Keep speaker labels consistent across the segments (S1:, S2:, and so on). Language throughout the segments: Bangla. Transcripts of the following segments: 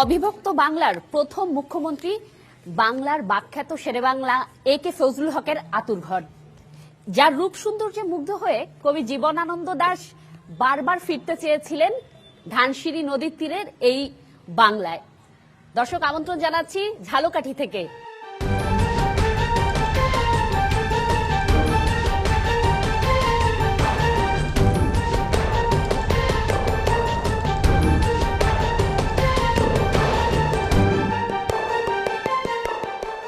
S1: অবিভক্ত বাংলার প্রথম মুখ্যমন্ত্রী বাংলার বাখ্যাত শেরেবাংলা এ.কে ফজলুল হকের আতুরঘর, যার রূপ সৌন্দর্যে মুগ্ধ হয়ে কবি জীবনানন্দ দাশ বারবার ফিরতে চেয়েছিলেন ধানসিঁড়ি নদীর তীরের এই বাংলায়। দর্শক, আমন্ত্রণ জানাচ্ছি ঝালকাঠি থেকে।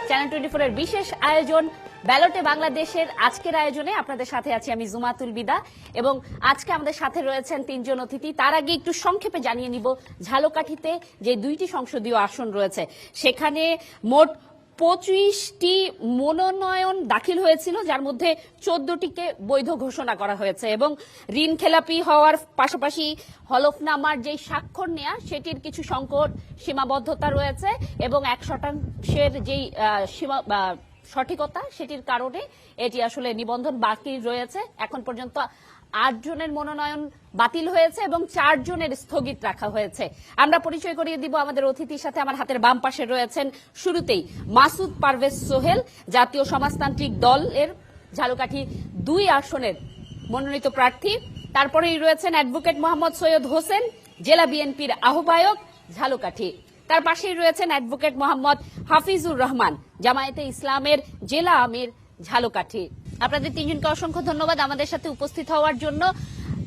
S1: চ্যানেল 24 এর বিশেষ আয়োজন ব্যালটে বাংলাদেশের আজকের আয়োজনে আপনাদের সাথে আছি আমি জুমাতুল বিদা, এবং আজকে আমাদের সাথে রয়েছেন তিনজন অতিথি। তার আগে একটু সংক্ষেপে জানিয়ে নিব, ঝালকাঠিতে যে 2টি সংসদীয় আসন রয়েছে সেখানে মোট 25টি মনোনয়ন দাখিল হয়েছিল, যার মধ্যে 14টিকে বৈধ ঘোষণা করা হয়েছে এবং ঋণ খেলাপি হওয়ার পাশাপাশি হলফনামার যে স্বাক্ষর নেওয়া সেটির কিছু সংকট সীমাবদ্ধতা রয়েছে এবং 1% যেই সঠিকতা সেটির কারণে এটি আসলে নিবন্ধন বাকি রয়েছে। এখন পর্যন্ত 8 জনের মনোনয়ন বাতিল হয়েছে এবং 4 জনের স্থগিত রাখা হয়েছে। আমরা পরিচয় করিয়ে দিব আমাদের অতিথির সাথে। আমার হাতের বাম পাশে রয়েছেন শুরুতেই মাসুদ পারভেজ সোহেল, জাতীয় সমাজতান্ত্রিক দলের ঝালকাঠি 2 আসনের মনোনীত প্রার্থী। তারপরেই রয়েছেন অ্যাডভোকেট মোহাম্মদ সৈয়দ হোসেন, জেলা বিএনপির আহ্বায়ক ঝালকাঠি। তার পাশেই রয়েছেন অ্যাডভোকেট মোহাম্মদ হাফিজুর রহমান, জামায়াতে ইসলামের জেলা আমির ঝালকাঠি। আপনাদের তিনজনকে অসংখ্য ধন্যবাদ আমাদের সাথে উপস্থিত হওয়ার জন্য।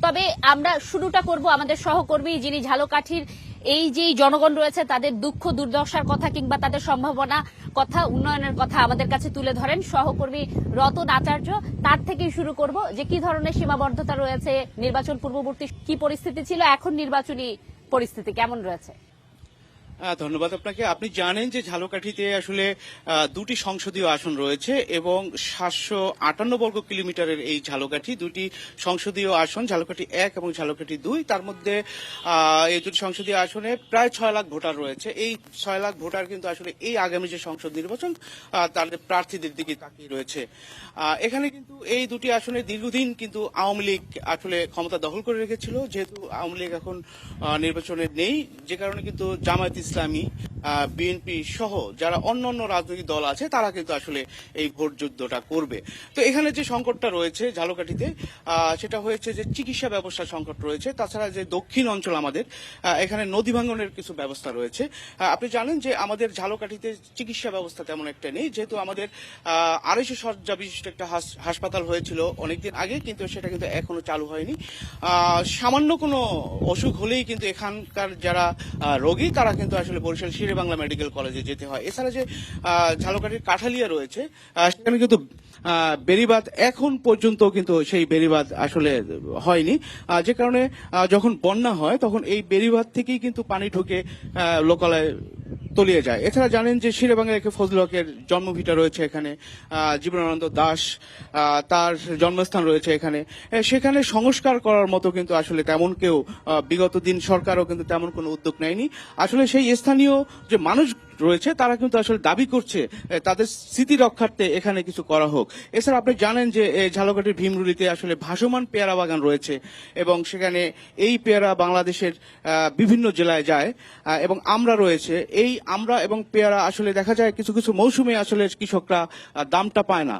S1: তবে আমরা শুরুটা করব আমাদের সহকর্মী, যিনি ঝালকাঠির এই যে জনগণ রয়েছে তাদের দুঃখ দুর্দশার কথা কিংবা তাদের সম্ভাবনা কথা, উন্নয়নের কথা আমাদের কাছে তুলে ধরেন, সহকর্মী রতন আচার্য। তার থেকেই শুরু করব যে কি ধরনের সীমাবদ্ধতা রয়েছে, নির্বাচন পূর্ববর্তী কি পরিস্থিতি ছিল, এখন নির্বাচনী পরিস্থিতি কেমন রয়েছে।
S2: ধন্যবাদ আপনাকে। আপনি জানেন যে ঝালকাঠিতে আসলে 2টি সংসদীয় আসন রয়েছে এবং 758 বর্গ কিলোমিটারের এই ঝালকাঠি 2টি সংসদীয় আসন, ঝালকাঠি 1 এবং ঝালকাঠি 2। তার মধ্যে এই 2টি সংসদীয় আসনে প্রায় 6 লাখ ভোটার রয়েছে। এই 6 লাখ ভোটার কিন্তু আসলে এই আগামী যে সংসদ নির্বাচন তাদের প্রার্থীদের দিকে তাকিয়ে রয়েছে। এখানে কিন্তু এই 2টি আসনে দীর্ঘদিন কিন্তু আওয়ামী লীগ আসলে ক্ষমতা দখল করে রেখেছিল। যেহেতু আওয়ামী লীগ এখন নির্বাচনে নেই, যে কারণে কিন্তু জামায়াত ইসলামী, বিএনপি সহ যারা অন্যান্য রাজনৈতিক দল আছে তারা কিন্তু আসলে এই ভোট যুদ্ধটা করবে। তো এখানে যে সংকটটা রয়েছে ঝালকাঠিতে, সেটা হয়েছে যে চিকিৎসা ব্যবস্থার সংকট রয়েছে। তাছাড়া যে দক্ষিণ অঞ্চল আমাদের, এখানে নদী ভাঙ্গনের কিছু ব্যবস্থা রয়েছে। আপনি জানেন যে আমাদের ঝালকাঠিতে চিকিৎসা ব্যবস্থা তেমন একটা নেই, যেহেতু আমাদের 250 শয্যা বিশিষ্ট একটা হাসপাতাল হয়েছিল অনেকদিন আগে, কিন্তু সেটা কিন্তু এখনো চালু হয়নি। সামান্য কোনো অসুখ হলেই কিন্তু এখানকার যারা রোগী তারা কিন্তু আসলে বরিশাল শেরেবাংলা মেডিকেল কলেজে যেতে হয়। এছাড়া যে ঝালকাঠির কাঠালিয়া রয়েছে, সেখানে কিন্তু বেড়িবাঁধ এখন পর্যন্ত কিন্তু সেই বেড়িবাঁধ আসলে হয়নি, যে কারণে যখন বন্যা হয় তখন এই বেড়িবাঁধ থেকেই কিন্তু পানি ঢুকে লোকালয়ে তলিয়ে যায়। এছাড়া জানেন যে শেরেবাংলা এ.কে ফজলুল হকের জন্মভিটা রয়েছে এখানে, জীবনানন্দ দাশ তার জন্মস্থান রয়েছে এখানে। সেখানে সংস্কার করার মতো কিন্তু আসলে তেমন কেউ বিগত দিন সরকারও কিন্তু তেমন কোনো উদ্যোগ নেয়নি। আসলে সেই স্থানীয় যে মানুষ রয়েছে তারা কিন্তু আসলে দাবি করছে তাদের স্মৃতি রক্ষার্থে এখানে কিছু করা হোক। এছাড়া আপনি জানেন যে ঝালকাঠির ভীমরুলিতে আসলে ভাসমান পেয়ারা বাগান রয়েছে এবং সেখানে এই পেয়ারা বাংলাদেশের বিভিন্ন জেলায় যায় এবং আমরা রয়েছে। এই আমরা এবং পেয়ারা আসলে দেখা যায় কিছু কিছু মৌসুমে আসলে কৃষকরা দামটা পায় না।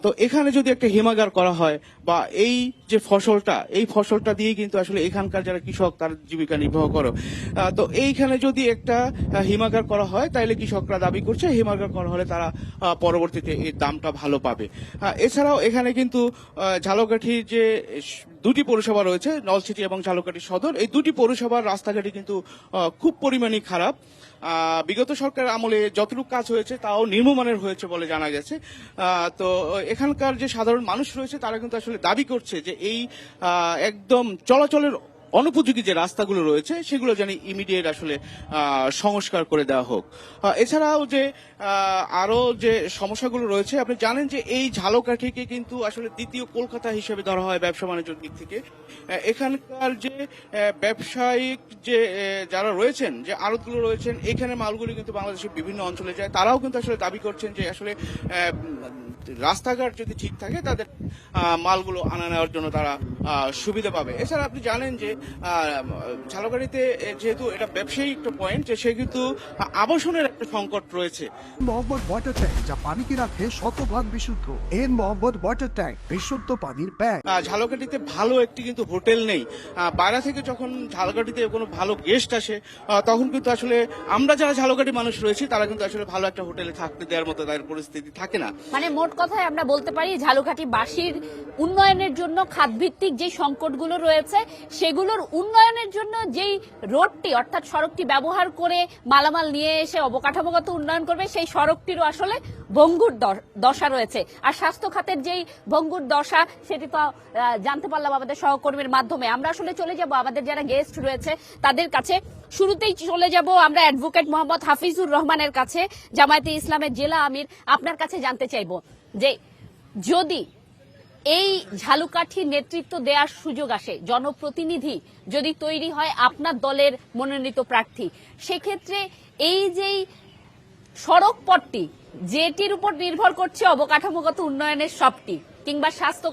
S2: তো এখানে যদি একটা হিমাগার করা হয় বা এই যে ফসলটা দিয়ে কিন্তু আসলে এখানকার যারা কৃষক তার জীবিকা নির্বাহ করে, তো এইখানে যদি একটা হিমাগার করা হয় তাহলে কৃষকরা দাবি করছে হিমাগার করা হলে তারা পরবর্তীতে এই দামটা ভালো পাবে। এছাড়াও এখানে কিন্তু ঝালকাঠির যে 2টি পৌরসভা রয়েছে, নলছিটি এবং ঝালকাঠি সদর, এই 2টি পৌরসভার রাস্তাঘাটই কিন্তু খুব পরিমাণে খারাপ। বিগত সরকার আমলে যতটুকু কাজ হয়েছে তাও নিম্নমানের হয়েছে বলে জানা গেছে। তো এখানকার যে সাধারণ মানুষ রয়েছে তারা কিন্তু আসলে দাবি করছে যে এই একদম চলাচলের অনুপযোগী যে রাস্তাগুলো রয়েছে সেগুলো যেন ইমিডিয়েট আসলে সংস্কার করে দেওয়া হোক। এছাড়াও যে আরো যে সমস্যাগুলো রয়েছে, আপনি জানেন যে এই ঝালকাঠিকে কিন্তু আসলে দ্বিতীয় কলকাতা হিসেবে ধরা হয় ব্যবসা বাণিজ্যের দিক থেকে। এখানকার যে ব্যবসায়িক যে যারা রয়েছেন, যে আড়তগুলো রয়েছেন, এখানে মালগুলি কিন্তু বাংলাদেশের বিভিন্ন অঞ্চলে যায়। তারাও কিন্তু আসলে দাবি করছেন যে আসলে রাস্তাঘাট যদি ঠিক থাকে তাদের মালগুলো আনা নেওয়ার জন্য তারা সুবিধা পাবে। এছাড়া আপনি জানেন যে ঝালকাঠিতে যেহেতু এটা ব্যবসায়িক একটা পয়েন্ট, যে সে কিন্তু আবাসনের একটা সংকট রয়েছে।
S3: মোহাম্মদ ওয়াটার ট্যাঙ্ক, যা পানিকে রাখে শতভাগ বিশুদ্ধ। এন মোহাম্মদ ওয়াটার ট্যাঙ্ক, বিশুদ্ধ পানির ব্যাগ।
S2: ঝালকাঠিতে ভালো একটি কিন্তু হোটেল নেই। বাইরে থেকে যখন ঝালকাঠিতে কোনো ভালো গেস্ট আসে তখন কিন্তু আসলে আমরা যারা ঝালকাঠি মানুষ রয়েছি তারা কিন্তু আসলে ভালো একটা হোটেলে থাকতে দেওয়ার মতো তাদের পরিস্থিতি থাকে না।
S1: মানে মোট কথায় আমরা বলতে পারি ঝালকাঠিবাসীর উন্নয়নের জন্য খাতভিত্তিক যে সংকটগুলো রয়েছে সেগুলোর উন্নয়নের জন্য যেই রোডটি অর্থাৎ সড়কটি ব্যবহার করে মালামাল নিয়ে এসে অবকাঠামোগত উন্নয়ন করবে সেই সড়কটিরও আসলে ভঙ্গুর দশা রয়েছে। আর স্বাস্থ্য খাতের যেই ভঙ্গুর দশা সেটি তো জানতে পারলাম আমাদের সহকর্মীর মাধ্যমে। আমরা আসলে চলে যাব আমাদের যারা গেস্ট রয়েছে তাদের কাছে। শুরুতেই চলে যাব আমরা অ্যাডভোকেট মোহাম্মদ হাফিজুর রহমানের কাছে, জামায়াতে ইসলামের জেলা আমির। আপনার কাছে জানতে চাইব যে যদি এই ঝালকাঠির নেতৃত্ব দেওয়ার সুযোগ আসে, জনপ্রতিনিধি যদি তৈরি হয় আপনার দলের মনোনীত প্রার্থী, সেক্ষেত্রে এই যেই সড়ক পথটি যেটির উপর নির্ভর করছে অবকাঠামোগত উন্নয়নের সবটি কিংবা স্বাস্থ্য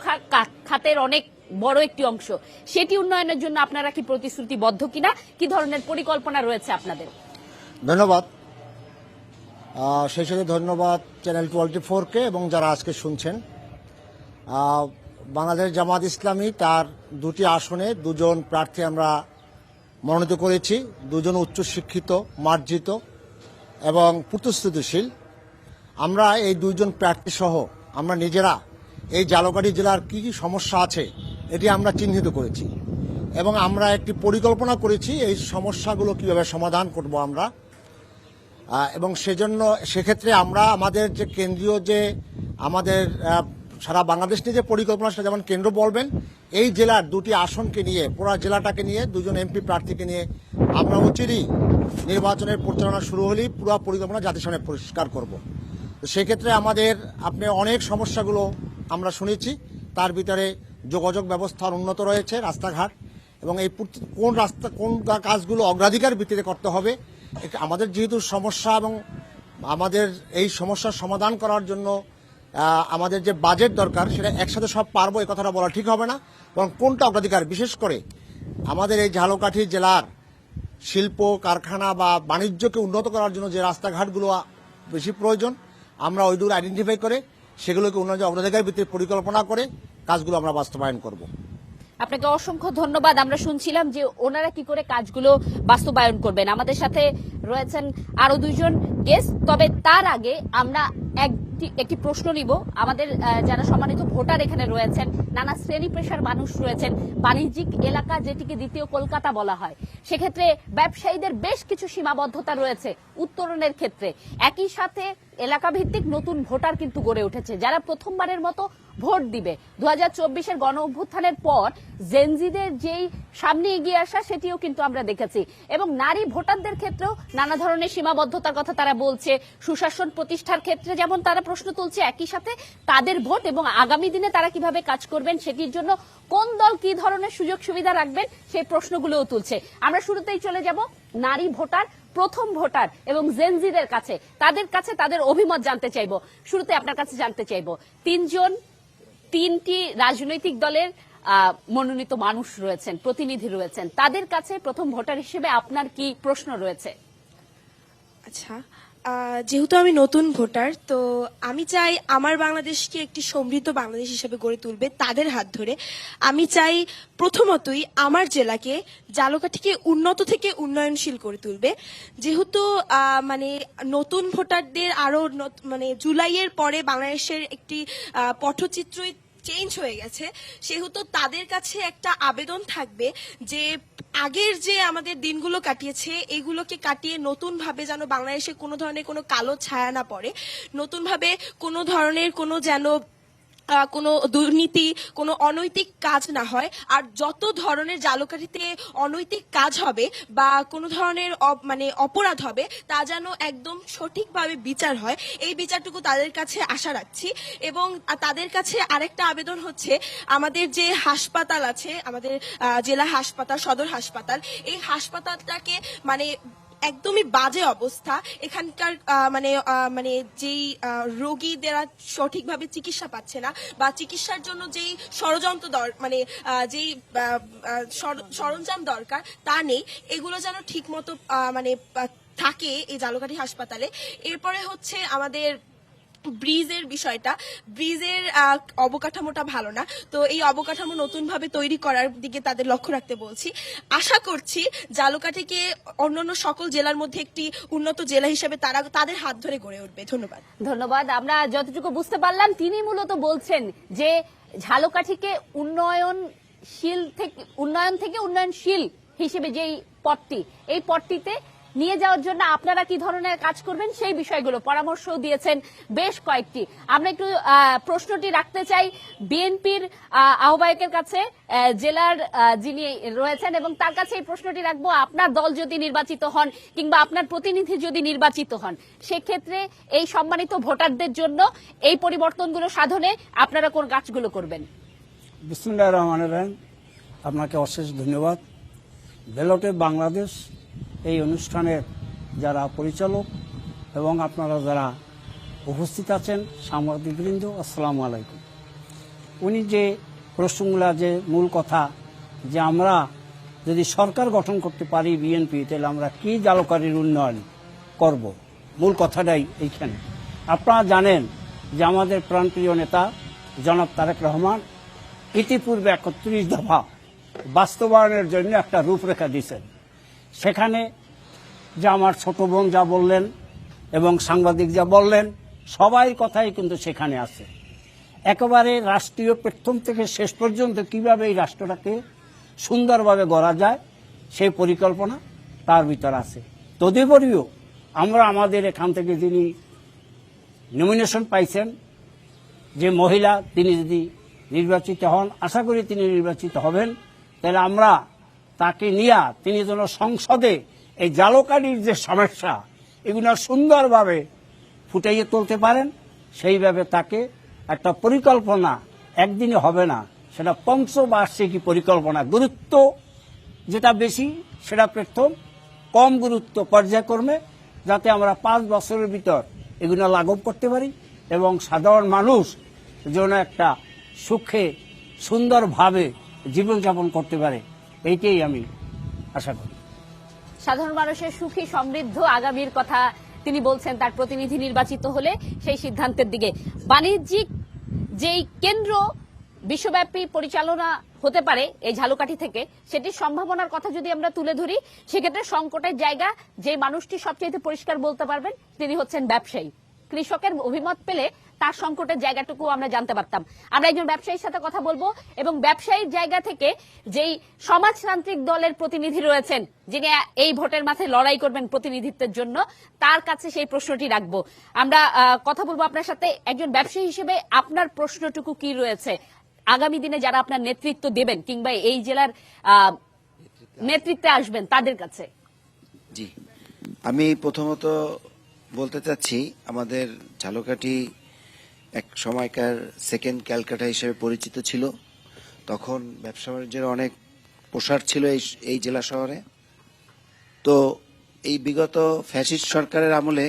S1: খাতের অনেক বড় একটি অংশ, সেটি উন্নয়নের জন্য আপনারা কি প্রতিশ্রুতিবদ্ধ কিনা, কি ধরনের পরিকল্পনা রয়েছে আপনাদের?
S4: ধন্যবাদ। সেই সাথে ধন্যবাদ চ্যানেল 24-কে এবং যারা আজকে শুনছেন। বাংলাদেশ জামাত ইসলামী তার দুটি আসনে দুজন প্রার্থী আমরা মনোনীত করেছি, দুজন উচ্চশিক্ষিত, মার্জিত এবং প্রতিশ্রুতিশীল। আমরা এই দুইজন প্রার্থী সহ আমরা নিজেরা এই ঝালকাঠি জেলার কি কি সমস্যা আছে এটি আমরা চিহ্নিত করেছি এবং আমরা একটি পরিকল্পনা করেছি এই সমস্যাগুলো কিভাবে সমাধান করব আমরা। এবং সেজন্য সেক্ষেত্রে আমরা আমাদের যে কেন্দ্রীয় যে আমাদের সারা বাংলাদেশ নিয়ে যে পরিকল্পনা সেটা যেমন কেন্দ্র বলবেন, এই জেলার দুটি আসনকে নিয়ে, পুরো জেলাটাকে নিয়ে, দুজন এমপি প্রার্থীকে নিয়ে আমরা অচিরেই নির্বাচনের পরিচালনা শুরু হলেই পুরো পরিকল্পনা জাতির সামনে পরিষ্কার করব। তো সেক্ষেত্রে আমাদের আপনি অনেক সমস্যাগুলো আমরা শুনেছি, তার ভিতরে যোগাযোগ ব্যবস্থার উন্নত রয়েছে, রাস্তাঘাট এবং এই কোন কাজগুলো অগ্রাধিকার ভিত্তিতে করতে হবে। আমাদের যেহেতু সমস্যা এবং আমাদের এই সমস্যার সমাধান করার জন্য আমাদের যে বাজেট দরকার সেটা একসাথে সব পারবো এই কথাটা বলা ঠিক হবে না, বরং কোনটা অগ্রাধিকার, বিশেষ করে আমাদের এই ঝালকাঠি জেলার শিল্প কারখানা বা বাণিজ্যকে উন্নত করার জন্য যে রাস্তাঘাটগুলো বেশি প্রয়োজন আমরা ওইগুলো আইডেন্টিফাই করে সেগুলোকে উন্নয়নের অগ্রাধিকার ভিত্তিতে পরিকল্পনা করে কাজগুলো আমরা বাস্তবায়ন করব।
S1: আপনাকে অসংখ্য ধন্যবাদ। আমরা শুনছিলাম যে ওনারা কি করে কাজগুলো বাস্তবায়ন করবেন। আমাদের সাথে রয়েছেন আরো দুইজন গেস্ট, তবে তার আগে আমরা একটি প্রশ্ন নিব। আমাদের যারা সম্মানিত ভোটার এখানে রয়েছেন, নানা শ্রেণী পেশার মানুষ রয়েছেন, বাণিজ্যিক এলাকা যেটিকে দ্বিতীয় কলকাতা বলা হয়, সেক্ষেত্রে ব্যবসায়ীদের বেশ কিছু সীমাবদ্ধতা রয়েছে উত্তরণের ক্ষেত্রে। একই সাথে এলাকা ভিত্তিক নতুন ভোটার কিন্তু গড়ে উঠেছে যারা প্রথমবারের মতো ভোট দিবে। 2024-এর গণ অভ্যুত্থানের পর জেনজিদের যেই সামনে এগিয়ে আসা সেটিও কিন্তু আমরা দেখেছি এবং নারী ভোটারদের ক্ষেত্রেও নানা ধরনের সীমাবদ্ধতার কথা তারা বলছে। সুশাসন প্রতিষ্ঠার ক্ষেত্রে যেমন তারা প্রশ্ন তুলছে, একই সাথে তাদের ভোট এবং আগামী দিনে তারা কিভাবে কাজ করবেন সেটির জন্য কোন দল কি ধরনের সুযোগ সুবিধা রাখবেন সেই প্রশ্নগুলোও তুলছে। আমরা শুরুতেই চলে যাব নারী ভোটার, প্রথম ভোটার এবং জেনজিদের কাছে, তাদের অভিমত জানতে চাইব। শুরুতে আপনার কাছে জানতে চাইব, তিনটি রাজনৈতিক দলের মনোনীত মানুষ রয়েছেন, প্রতিনিধি রয়েছেন, তাদের কাছে প্রথম ভোটার হিসেবে আপনার কি প্রশ্ন রয়েছে?
S5: আচ্ছা, যেহেতু আমি নতুন ভোটার, তো আমি চাই আমার বাংলাদেশকে একটি সমৃদ্ধ বাংলাদেশ হিসেবে গড়ে তুলবে তাদের হাত ধরে। আমি চাই প্রথমতই আমার জেলাকে, ঝালকাঠিকে উন্নত থেকে উন্নয়নশীল করে তুলবে। যেহেতু মানে নতুন ভোটারদের আরো মানে জুলাইয়ের পরে বাংলাদেশের একটি পটচিত্রই চেঞ্জ হয়ে গেছে, সেহেতু তাদের কাছে একটা আবেদন থাকবে যে আগের যে আমাদের দিনগুলো কাটিয়েছে এগুলোকে কাটিয়ে নতুন ভাবে যেন বাংলাদেশে কোনো ধরনের কোনো কালো ছায়া না পড়ে, নতুন ভাবে কোনো ধরনের কোনো যেন কোনো দুর্নীতি, কোনো অনৈতিক কাজ না হয়। আর যত ধরনের ঝালকাঠিতে অনৈতিক কাজ হবে বা কোনো ধরনের মানে অপরাধ হবে তা যেন একদম সঠিকভাবে বিচার হয়, এই বিচারটুকু তাদের কাছে আশা রাখছি। এবং তাদের কাছে আরেকটা আবেদন হচ্ছে, আমাদের যে হাসপাতাল আছে, আমাদের জেলা হাসপাতাল, সদর হাসপাতাল, এই হাসপাতালটাকে মানে একদমই বাজে অবস্থা। এখানকার মানে যেই রোগীরা সঠিকভাবে চিকিৎসা পাচ্ছে না, বা চিকিৎসার জন্য যেই ষড়যন্ত্র মানে যেই সরঞ্জাম দরকার তা নেই, এগুলো যেন ঠিক মতো মানে থাকে এই ঝালকাঠি হাসপাতালে। এরপরে হচ্ছে আমাদের ব্রিজের বিষয়টা, ব্রিজের অবকাঠামোটা ভালো না, তো এই অবকাঠামো নতুন ভাবে তৈরি করার দিকে তাদের লক্ষ্য রাখতে বলছি। আশা করছি ঝালকাঠিকে অন্যান্য সকল জেলার মধ্যে একটি উন্নত জেলা হিসেবে তাদের হাত ধরে গড়ে উঠবে। ধন্যবাদ।
S1: ধন্যবাদ। আমরা যতটুকু বুঝতে পারলাম তিনি মূলত বলছেন যে ঝালকাঠিকে উন্নয়ন থেকে উন্নয়নশীল হিসেবে যেই পথটি, এই পথটিতে নিয়ে যাওয়ার জন্য আপনারা কি ধরনের কাজ করবেন সেই বিষয়গুলো পরামর্শ দিয়েছেন বেশ কয়েকটি। আমরা একটু প্রশ্নটি রাখতে চাই বিএনপির আহ্বায়কের কাছে, জেলার যিনি রয়েছেন, এবং তার কাছে এই প্রশ্নটি রাখবো, আপনার দল যদি নির্বাচিত হন কিংবা আপনার প্রতিনিধি যদি নির্বাচিত হন, সেক্ষেত্রে এই সম্মানিত ভোটারদের জন্য এই পরিবর্তনগুলো সাধনে আপনারা কোন কাজগুলো করবেন?
S6: বিসমিল্লাহির রহমানির রহিম। আপনাকে অশেষ ধন্যবাদ। ব্যালটে বাংলাদেশ এই অনুষ্ঠানের যারা পরিচালক এবং আপনারা যারা উপস্থিত আছেন, সাংবাদিকবৃন্দ, আসসালামু আলাইকুম। উনি যে প্রশ্নগুলা, যে মূল কথা, যে আমরা যদি সরকার গঠন করতে পারি বিএনপি, তাহলে আমরা কি ঝালকাঠির উন্নয়ন করব, মূল কথাটাই এইখানে। আপনারা জানেন যে আমাদের প্রাণপ্রিয় নেতা জনাব তারেক রহমান ইতিপূর্বে 31 দফা বাস্তবায়নের জন্য একটা রূপরেখা দিয়েছেন। সেখানে যে আমার ছোট বোন যা বললেন এবং সাংবাদিক যা বললেন, সবাই কথাই কিন্তু সেখানে আছে। একেবারে রাষ্ট্রীয় প্রথম থেকে শেষ পর্যন্ত কিভাবে এই রাষ্ট্রটাকে সুন্দরভাবে গড়া যায় সেই পরিকল্পনা তার ভিতর আছে। তদুপরিও আমরা আমাদের এখান থেকে যিনি নমিনেশন পাইছেন, যে মহিলা, তিনি যদি নির্বাচিত হন, আশা করি তিনি নির্বাচিত হবেন, তাহলে আমরা তাকে নিয়ে তিনি যেন সংসদে এই ঝালকাঠির যে সমস্যা, এগুলো সুন্দরভাবে ফুটাইয়ে তুলতে পারেন, সেইভাবে তাকে একটা পরিকল্পনা, একদিনে হবে না, সেটা পঞ্চবার্ষিকী পরিকল্পনা, গুরুত্ব যেটা বেশি সেটা প্রথম, কম গুরুত্ব পর্যায়ক্রমে, যাতে আমরা 5 বছরের ভিতর এগুলো লাঘব করতে পারি এবং সাধারণ মানুষ যেন একটা সুখে সুন্দরভাবে জীবনযাপন করতে পারে, এইটাই আমি আশা করি।
S1: সাধারণ মানুষের সুখী সমৃদ্ধ আগামীর কথা তিনি বলছেন তার প্রতিনিধি নির্বাচিত হলে সেই সিদ্ধান্তের দিকে। বাণিজ্যিক যেই কেন্দ্র বিশ্বব্যাপী পরিচালনা হতে পারে এই ঝালকাঠি থেকে, সেটির সম্ভাবনার কথা যদি আমরা তুলে ধরি, সেক্ষেত্রে সংকটের জায়গা যে মানুষটি সবচেয়ে পরিষ্কার বলতে পারবেন তিনি হচ্ছেন ব্যবসায়ী। কৃষকের অভিমত পেলে তার সংকটের জায়গাটুকু আমরা জানতে পারতাম। আমরা একজন ব্যবসায়ীর সাথে কথা বলবো এবং ব্যবসায়ীর জায়গা থেকে যেই সমাজতান্ত্রিক দলের প্রতিনিধি রয়েছেন, যিনি এই ভোটের মাঠে লড়াই করবেন প্রতিনিধিত্বের জন্য, তার কাছে সেই প্রশ্নটি রাখবো। আমরা কথা বলবো আপনার সাথে। একজন ব্যবসায়ী হিসেবে আপনার প্রশ্নটুকু কি রয়েছে আগামী দিনে যারা আপনার নেতৃত্ব দেবেন কিংবা এই জেলার নেতৃত্বে আসবেন তাদের কাছে?
S7: জি, আমি প্রথমত বলতে চাচ্ছি, আমাদের ঝালকাঠি এক সময়কার সেকেন্ড ক্যালকাটা হিসেবে পরিচিত ছিল। তখন ব্যবসা বাণিজ্যের অনেক প্রসার ছিল এই জেলা শহরে। তো এই বিগত ফ্যাসিস্ট সরকারের আমলে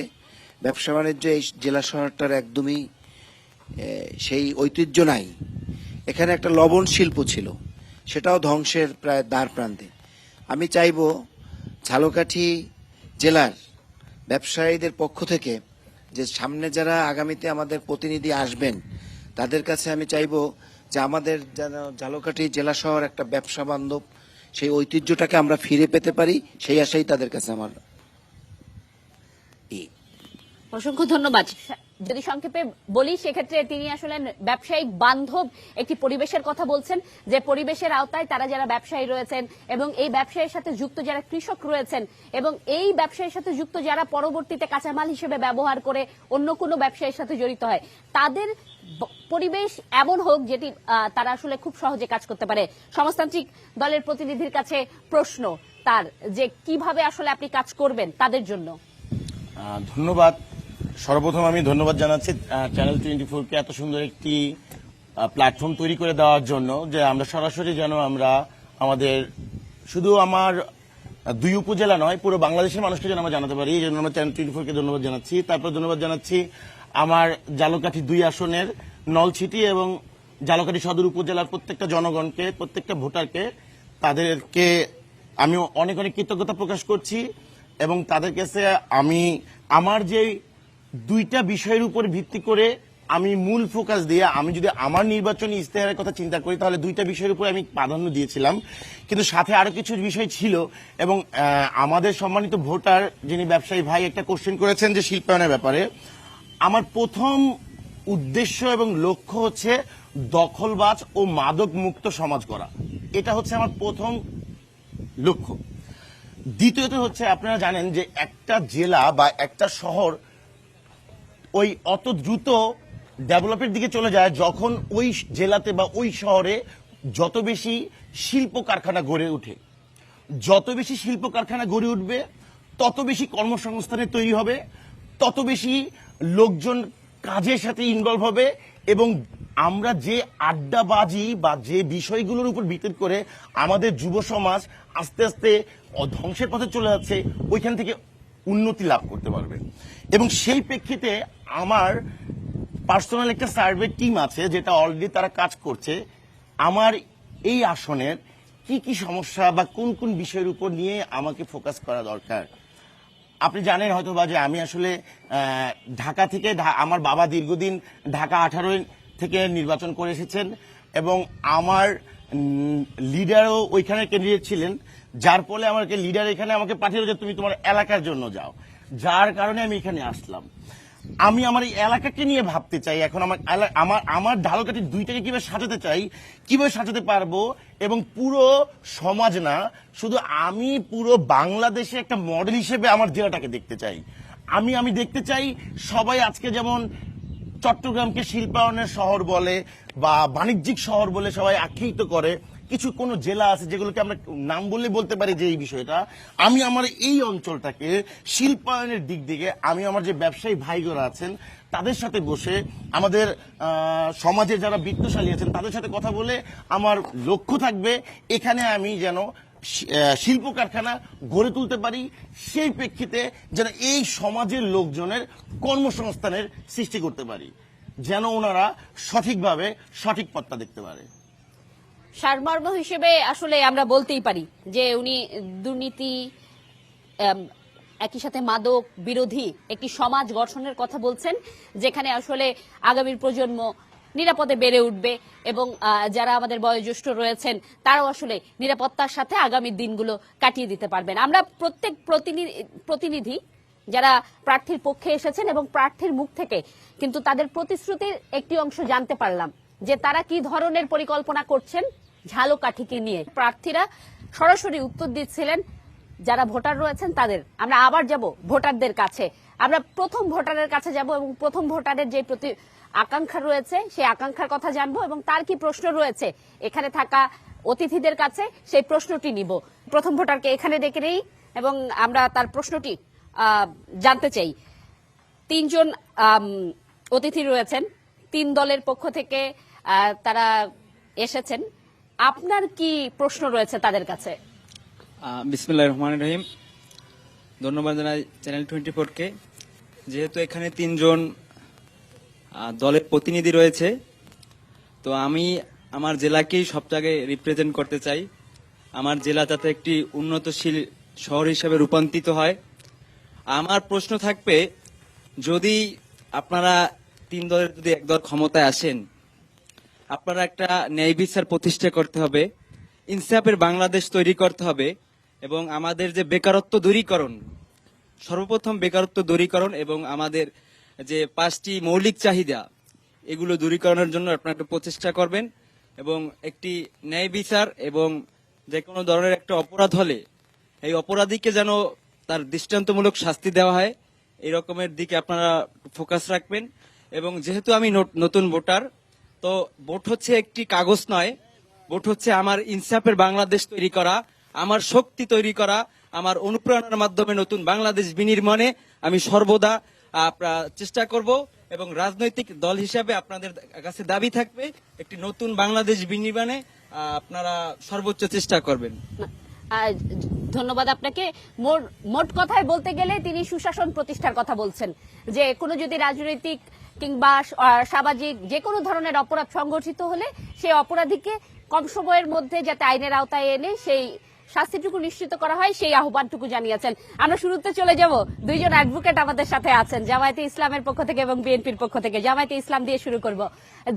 S7: ব্যবসা বাণিজ্য এই জেলা শহরটার একদমই সেই ঐতিহ্য নাই। এখানে একটা লবণ শিল্প ছিল, সেটাও ধ্বংসের প্রায় দ্বার প্রান্তে। আমি চাইব ঝালকাঠি জেলার ব্যবসায়ীদের পক্ষ থেকে যে সামনে যারা আগামীতে আমাদের প্রতিনিধি আসবেন, তাদের কাছে আমি চাইব যে আমাদের যেন ঝালকাঠি জেলা শহর একটা ব্যবসা বান্ধব, সেই ঐতিহ্যটাকে আমরা ফিরে পেতে পারি, সেই আশাই তাদের কাছে আমার।
S1: অসংখ্য ধন্যবাদ। যদি সংক্ষেপে বলি, সেক্ষেত্রে তিনি আসলে ব্যবসায়িক বান্ধব একটি পরিবেশের কথা বলছেন, যে পরিবেশের আওতায় তারা যারা ব্যবসায়ী রয়েছেন এবং এই ব্যবসায়ের সাথে যুক্ত যারা কৃষক রয়েছেন এবং এই ব্যবসায়ের সাথে যুক্ত যারা পরবর্তীতে কাঁচামাল হিসেবে ব্যবহার করে অন্য কোনো ব্যবসায়ের সাথে জড়িত হয়, তাদের পরিবেশ এমন হোক যেটি তারা আসলে খুব সহজে কাজ করতে পারে। সমাজতান্ত্রিক দলের প্রতিনিধির কাছে প্রশ্ন তার, যে কিভাবে আসলে আপনি কাজ করবেন তাদের জন্য।
S8: ধন্যবাদ। সর্বপ্রথম আমি ধন্যবাদ জানাচ্ছি চ্যানেল 24-কে এত সুন্দর একটি প্ল্যাটফর্ম তৈরি করে দেওয়ার জন্য, যে আমরা সরাসরি যেন আমরা আমাদের শুধু আমার দুই উপজেলা নয়, পুরো বাংলাদেশের মানুষকে যেন আমরা জানাতে পারি, এই জন্য আমরা চ্যানেল 24 কে ধন্যবাদ জানাচ্ছি। তারপর ধন্যবাদ জানাচ্ছি আমার ঝালকাঠি 2 আসনের নলছিটি এবং ঝালকাঠি সদর উপজেলার প্রত্যেকটা জনগণকে, প্রত্যেকটা ভোটারকে, তাদেরকে আমি অনেক অনেক কৃতজ্ঞতা প্রকাশ করছি এবং তাদের কাছে আমি আমার যে দুইটা বিষয়ের উপর ভিত্তি করে আমি মূল ফোকাস দিয়ে, আমি যদি আমার নির্বাচনী ইশতেহারের কথা চিন্তা করি তাহলে দুইটা বিষয়ের উপর আমি প্রাধান্য দিয়েছিলাম, কিন্তু সাথে আরো কিছু বিষয় ছিল। এবং আমাদের সম্মানিত ভোটার যিনি ব্যবসায়ী ভাই একটা কোশ্চেন করেছেন যে শিল্পায়নের ব্যাপারে, আমার প্রথম উদ্দেশ্য এবং লক্ষ্য হচ্ছে দখলবাজ ও মাদক মুক্ত সমাজ করা। এটা হচ্ছে আমার প্রথম লক্ষ্য। দ্বিতীয়ত হচ্ছে, আপনারা জানেন যে একটা জেলা বা একটা শহর ওই অত দ্রুত ডেভেলপের দিকে চলে যায় যখন ওই জেলাতে বা ওই শহরে যত বেশি শিল্প কারখানা গড়ে ওঠে। যত বেশি শিল্প কারখানা গড়ে উঠবে তত বেশি কর্মসংস্থানের তৈরি হবে, তত বেশি লোকজন কাজের সাথে ইনভলভ হবে এবং আমরা যে আড্ডাবাজি বা যে বিষয়গুলোর উপর ভিত্তি করে আমাদের যুব সমাজ আস্তে আস্তে ধ্বংসের পথে চলে যাচ্ছে, ওইখান থেকে উন্নতি লাভ করতে পারবে। এবং সেই প্রেক্ষিতে আমার পার্সোনাল একটা সার্ভে টিম আছে যেটা অলরেডি তারা কাজ করছে আমার এই আসনের কি কি সমস্যা বা কোন কোন বিষয়ের উপর নিয়ে আমাকে ফোকাস করা দরকার। আপনি জানেন হয়তো বা যে আমি আসলে ঢাকা থেকে, আমার বাবা দীর্ঘদিন ঢাকা 18 থেকে নির্বাচন করে এসেছেন এবং আমার লিডারও ওইখানে ক্যান্ডিডেট ছিলেন, যার ফলে আমাকে লিডার এখানে আমাকে পাঠিয়ে যে তুমি তোমার এলাকার জন্য যাও, যার কারণে আমি এখানে আসলাম। আমি আমার এই এলাকাকে নিয়ে ভাবতে চাই, এখন আমার ঝালকাঠি 2টাকে কিভাবে সাজাতে চাই, কিভাবে সাজাতে পারবো এবং পুরো সমাজ না, শুধু আমি পুরো বাংলাদেশে একটা মডেল হিসেবে আমার জেলাটাকে দেখতে চাই। আমি দেখতে চাই সবাই আজকে যেমন চট্টগ্রামকে শিল্পায়নের শহর বলে বা বাণিজ্যিক শহর বলে সবাই আখ্যায়িত করে, কিছু কোনো জেলা আছে যেগুলোকে আমরা নাম বললে বলতে পারি যে এই বিষয়টা, আমি আমার এই অঞ্চলটাকে শিল্পায়নের দিক থেকে আমি আমার যে ব্যবসায়ী ভাইগোরা আছেন তাদের সাথে বসে, আমাদের সমাজে যারা বিত্তশালী আছেন তাদের সাথে কথা বলে আমার লক্ষ্য থাকবে এখানে আমি যেন শিল্প কারখানা গড়ে তুলতে পারি, সেই প্রেক্ষিতে যেন এই সমাজের লোকজনের কর্মসংস্থানের সৃষ্টি করতে পারি, যেন ওনারা সঠিকভাবে সঠিক পথটা দেখতে পারে।
S1: সারমর্ম হিসেবে আসলে আমরা বলতেই পারি যে উনি দুর্নীতি, একই সাথে মাদক বিরোধী একটি সমাজ গঠনের কথা বলছেন, যেখানে আসলে আগামীর প্রজন্ম নিরাপদে বেড়ে উঠবে এবং যারা আমাদের বয়োজ্যেষ্ঠ রয়েছেন তারাও আসলে নিরাপত্তার সাথে আগামী দিনগুলো কাটিয়ে দিতে পারবেন। আমরা প্রত্যেক প্রতিনিধি যারা প্রার্থীর পক্ষে এসেছেন এবং প্রার্থীর মুখ থেকে কিন্তু তাদের প্রতিশ্রুতির একটি অংশ জানতে পারলাম যে তারা কি ধরনের পরিকল্পনা করছেন ঝালকাঠিকে নিয়ে। প্রার্থীরা সরাসরি উত্তর দিচ্ছিলেন যারা ভোটার রয়েছেন তাদের। আমরা আবার যাব ভোটারদের কাছে, আমরা প্রথম ভোটারের কাছে যাব এবং প্রথম ভোটারের যে প্রতি আকাঙ্ক্ষা রয়েছে সেই আকাঙ্ক্ষার কথা জানবো এবং তার কি প্রশ্ন রয়েছে এখানে থাকা অতিথিদের কাছে সেই প্রশ্নটি নিব। প্রথম ভোটারকে এখানে ডেকে নেই এবং আমরা তার প্রশ্নটি জানতে চাই। 3 জন অতিথি রয়েছেন, 3 দলের পক্ষ থেকে তারা এসেছেন। আপনার কি প্রশ্ন রয়েছে তাদের কাছে?
S9: বিসমিল্লাহির রহমানির রহিম। ধন্যবাদ জানাই চ্যানেল 24 কে। যেহেতু এখানে 3 জন দলের প্রতিনিধি রয়েছে, তো আমি আমার জেলাকেই সব জায়গায় রিপ্রেজেন্ট করতে চাই। আমার জেলা যাতে একটি উন্নতশীল শহর হিসেবে রূপান্তরিত হয়। আমার প্রশ্ন থাকবে, যদি আপনারা 3 দলের যদি এক দল ক্ষমতায় আসেন, আপনারা একটা ন্যায় বিচার প্রতিষ্ঠা করতে হবে, ইনসাফের বাংলাদেশ তৈরি করতে হবে এবং আমাদের যে বেকারত্ব দূরীকরণ, সর্বপ্রথম বেকারত্ব দূরীকরণ এবং আমাদের যে 5টি মৌলিক চাহিদা এগুলো দূরীকরণের জন্য আপনারা একটা প্রচেষ্টা করবেন এবং একটি ন্যায় বিচার এবং যে কোনো ধরনের একটা অপরাধ হলে এই অপরাধীকে যেন তার দৃষ্টান্তমূলক শাস্তি দেওয়া হয়, এই রকমের দিকে আপনারা ফোকাস রাখবেন। এবং যেহেতু আমি নতুন ভোটার, তো ভোট হচ্ছে একটি কাগজ নয়, ভোট হচ্ছে আমার ইনসাফের বাংলাদেশ তৈরি করা, আমার শক্তি তৈরি করা, আমার অনুপ্রেরণার মাধ্যমে নতুন বাংলাদেশ বিনির্মাণে আমি সর্বদা চেষ্টা করব এবং রাজনৈতিক দল হিসাবে আপনাদের কাছে দাবি থাকবে একটি নতুন বাংলাদেশ বিনির্মাণে আপনারা সর্বোচ্চ চেষ্টা করবেন।
S1: ধন্যবাদ আপনাকে। মোট কথায় বলতে গেলে তিনি সুশাসন প্রতিষ্ঠার কথা বলছেন, যে কোনো যদি রাজনৈতিক কিংবা সামাজিক যে কোনো ধরনের অপরাধ সংগঠিত হলে সেই অপরাধীকে কম সময়ের মধ্যে যাতে আইনের আওতায় এনে সেই শাস্তিটুকু নিশ্চিত করা হয়, সেই আহ্বানটুকু জানিয়েছেন। আমরা শুরুতে চলে যাব, দুইজন অ্যাডভোকেট আমাদের সাথে আছেন জামায়াতে ইসলামের পক্ষ থেকে এবং বিএনপির পক্ষ থেকে। জামায়াতে ইসলাম দিয়ে শুরু করব,